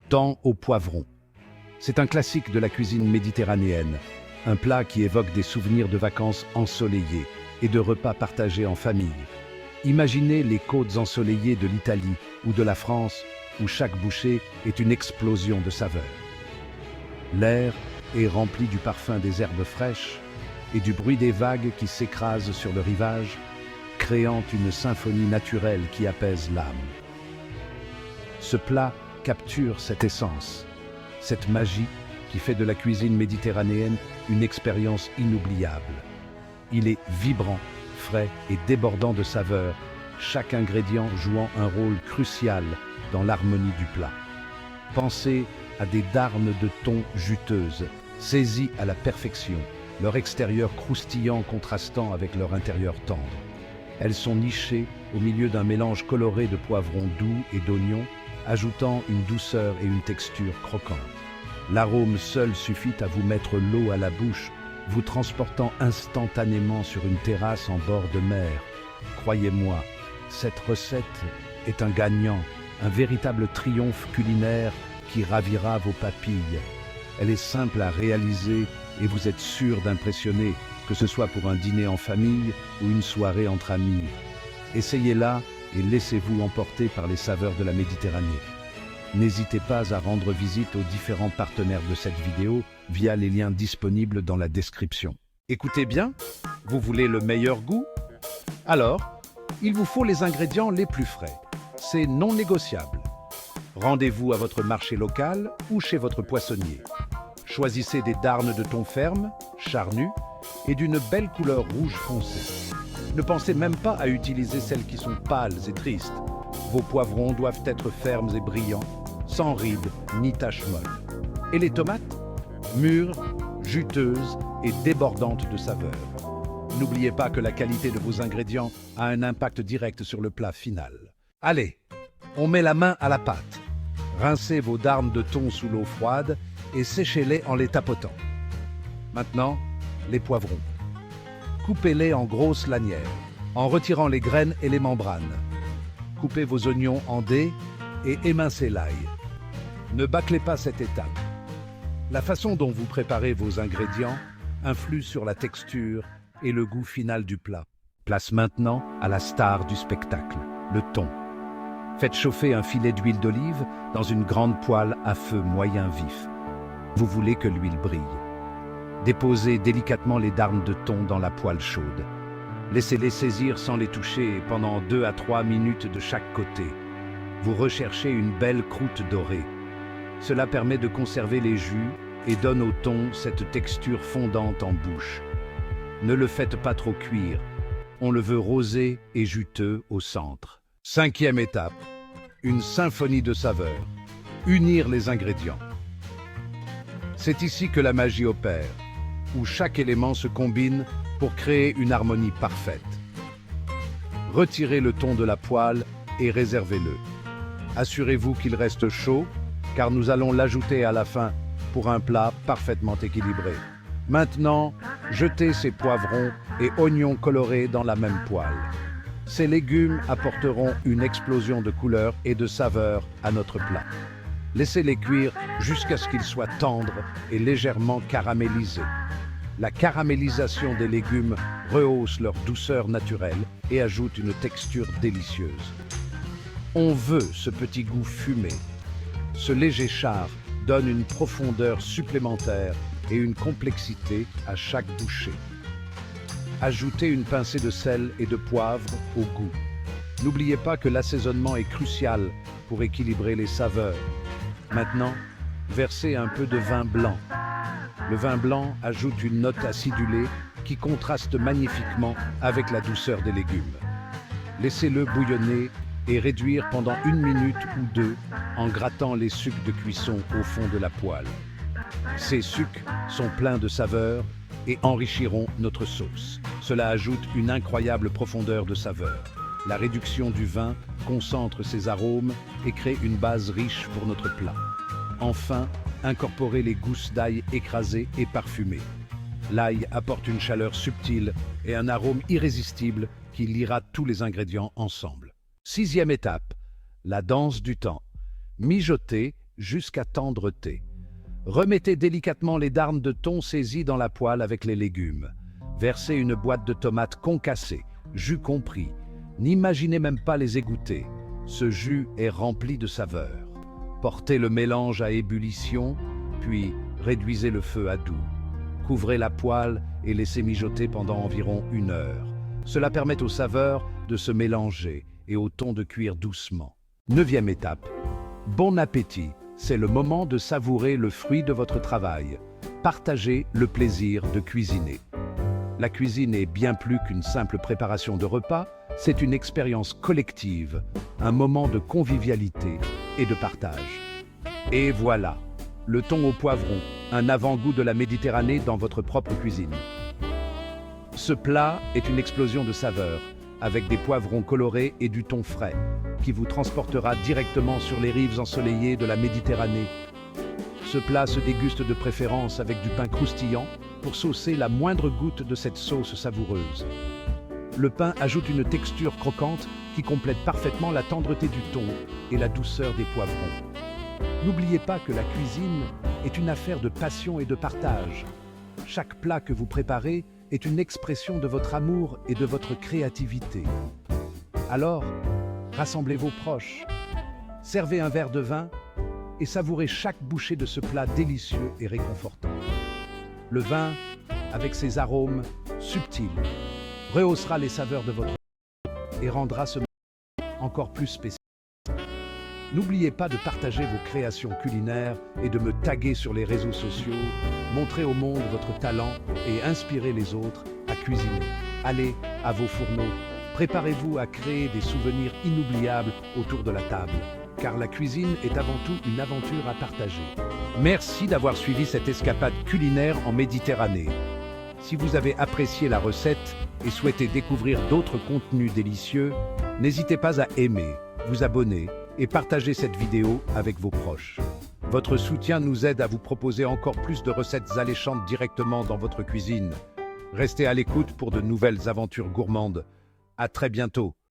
thon au poivron. C'est un classique de la cuisine méditerranéenne, un plat qui évoque des souvenirs de vacances ensoleillées et de repas partagés en famille. Imaginez les côtes ensoleillées de l'Italie ou de la France, où chaque bouchée est une explosion de saveurs. L'air est rempli du parfum des herbes fraîches et du bruit des vagues qui s'écrasent sur le rivage, créant une symphonie naturelle qui apaise l'âme. Ce plat capture cette essence, cette magie qui fait de la cuisine méditerranéenne une expérience inoubliable. Il est vibrant, frais et débordant de saveurs, chaque ingrédient jouant un rôle crucial dans l'harmonie du plat. Pensez à des darnes de thon juteuses, saisies à la perfection, leur extérieur croustillant contrastant avec leur intérieur tendre. Elles sont nichées au milieu d'un mélange coloré de poivrons doux et d'oignons, ajoutant une douceur et une texture croquante. L'arôme seul suffit à vous mettre l'eau à la bouche, vous transportant instantanément sur une terrasse en bord de mer. Croyez-moi, cette recette est un gagnant, un véritable triomphe culinaire qui ravira vos papilles. Elle est simple à réaliser et vous êtes sûr d'impressionner, que ce soit pour un dîner en famille ou une soirée entre amis. Essayez-la et laissez-vous emporter par les saveurs de la Méditerranée. N'hésitez pas à rendre visite aux différents partenaires de cette vidéo via les liens disponibles dans la description. Écoutez bien, vous voulez le meilleur goût? Alors, il vous faut les ingrédients les plus frais. C'est non négociable. Rendez-vous à votre marché local ou chez votre poissonnier. Choisissez des darnes de thon fermes, charnues et d'une belle couleur rouge foncé. Ne pensez même pas à utiliser celles qui sont pâles et tristes. Vos poivrons doivent être fermes et brillants, sans rides ni taches molles. Et les tomates? Mûres, juteuses et débordantes de saveurs. N'oubliez pas que la qualité de vos ingrédients a un impact direct sur le plat final. Allez, on met la main à la pâte. Rincez vos darnes de thon sous l'eau froide et séchez-les en les tapotant. Maintenant, les poivrons. Coupez-les en grosses lanières, en retirant les graines et les membranes. Coupez vos oignons en dés et émincez l'ail. Ne bâclez pas cette étape. La façon dont vous préparez vos ingrédients influe sur la texture et le goût final du plat. Place maintenant à la star du spectacle, le thon. Faites chauffer un filet d'huile d'olive dans une grande poêle à feu moyen vif. Vous voulez que l'huile brille. Déposez délicatement les darnes de thon dans la poêle chaude. Laissez-les saisir sans les toucher pendant 2 à 3 minutes de chaque côté. Vous recherchez une belle croûte dorée. Cela permet de conserver les jus et donne au thon cette texture fondante en bouche. Ne le faites pas trop cuire. On le veut rosé et juteux au centre. 5e étape, une symphonie de saveurs. Unir les ingrédients. C'est ici que la magie opère, où chaque élément se combine pour créer une harmonie parfaite. Retirez le thon de la poêle et réservez-le. Assurez-vous qu'il reste chaud, car nous allons l'ajouter à la fin pour un plat parfaitement équilibré. Maintenant, jetez ces poivrons et oignons colorés dans la même poêle. Ces légumes apporteront une explosion de couleurs et de saveurs à notre plat. Laissez-les cuire jusqu'à ce qu'ils soient tendres et légèrement caramélisés. La caramélisation des légumes rehausse leur douceur naturelle et ajoute une texture délicieuse. On veut ce petit goût fumé. Ce léger char donne une profondeur supplémentaire et une complexité à chaque bouchée. Ajoutez une pincée de sel et de poivre au goût. N'oubliez pas que l'assaisonnement est crucial pour équilibrer les saveurs. Maintenant, versez un peu de vin blanc. Le vin blanc ajoute une note acidulée qui contraste magnifiquement avec la douceur des légumes. Laissez-le bouillonner et réduire pendant 1 minute ou 2 en grattant les sucs de cuisson au fond de la poêle. Ces sucs sont pleins de saveurs et enrichiront notre sauce. Cela ajoute une incroyable profondeur de saveur. La réduction du vin concentre ses arômes et crée une base riche pour notre plat. Enfin, incorporez les gousses d'ail écrasées et parfumées. L'ail apporte une chaleur subtile et un arôme irrésistible qui liera tous les ingrédients ensemble. 6e étape, la danse du temps. Mijotez jusqu'à tendreté. Remettez délicatement les darnes de thon saisies dans la poêle avec les légumes. Versez une boîte de tomates concassées, jus compris. N'imaginez même pas les égoutter. Ce jus est rempli de saveurs. Portez le mélange à ébullition, puis réduisez le feu à doux. Couvrez la poêle et laissez mijoter pendant environ 1 heure. Cela permet aux saveurs de se mélanger et au thon de cuire doucement. 9e étape. Bon appétit, c'est le moment de savourer le fruit de votre travail. Partagez le plaisir de cuisiner. La cuisine est bien plus qu'une simple préparation de repas, c'est une expérience collective, un moment de convivialité et de partage. Et voilà, le thon au poivron, un avant-goût de la Méditerranée dans votre propre cuisine. Ce plat est une explosion de saveurs, avec des poivrons colorés et du thon frais, qui vous transportera directement sur les rives ensoleillées de la Méditerranée. Ce plat se déguste de préférence avec du pain croustillant pour saucer la moindre goutte de cette sauce savoureuse. Le pain ajoute une texture croquante qui complète parfaitement la tendreté du thon et la douceur des poivrons. N'oubliez pas que la cuisine est une affaire de passion et de partage. Chaque plat que vous préparez est une expression de votre amour et de votre créativité. Alors, rassemblez vos proches, servez un verre de vin et savourez chaque bouchée de ce plat délicieux et réconfortant. Le vin, avec ses arômes subtils, rehaussera les saveurs de votre et rendra ce moment encore plus spécial. N'oubliez pas de partager vos créations culinaires et de me taguer sur les réseaux sociaux. Montrez au monde votre talent et inspirez les autres à cuisiner. Allez à vos fourneaux. Préparez-vous à créer des souvenirs inoubliables autour de la table, car la cuisine est avant tout une aventure à partager. Merci d'avoir suivi cette escapade culinaire en Méditerranée. Si vous avez apprécié la recette et souhaitez découvrir d'autres contenus délicieux, n'hésitez pas à aimer, vous abonner et partager cette vidéo avec vos proches. Votre soutien nous aide à vous proposer encore plus de recettes alléchantes directement dans votre cuisine. Restez à l'écoute pour de nouvelles aventures gourmandes. À très bientôt.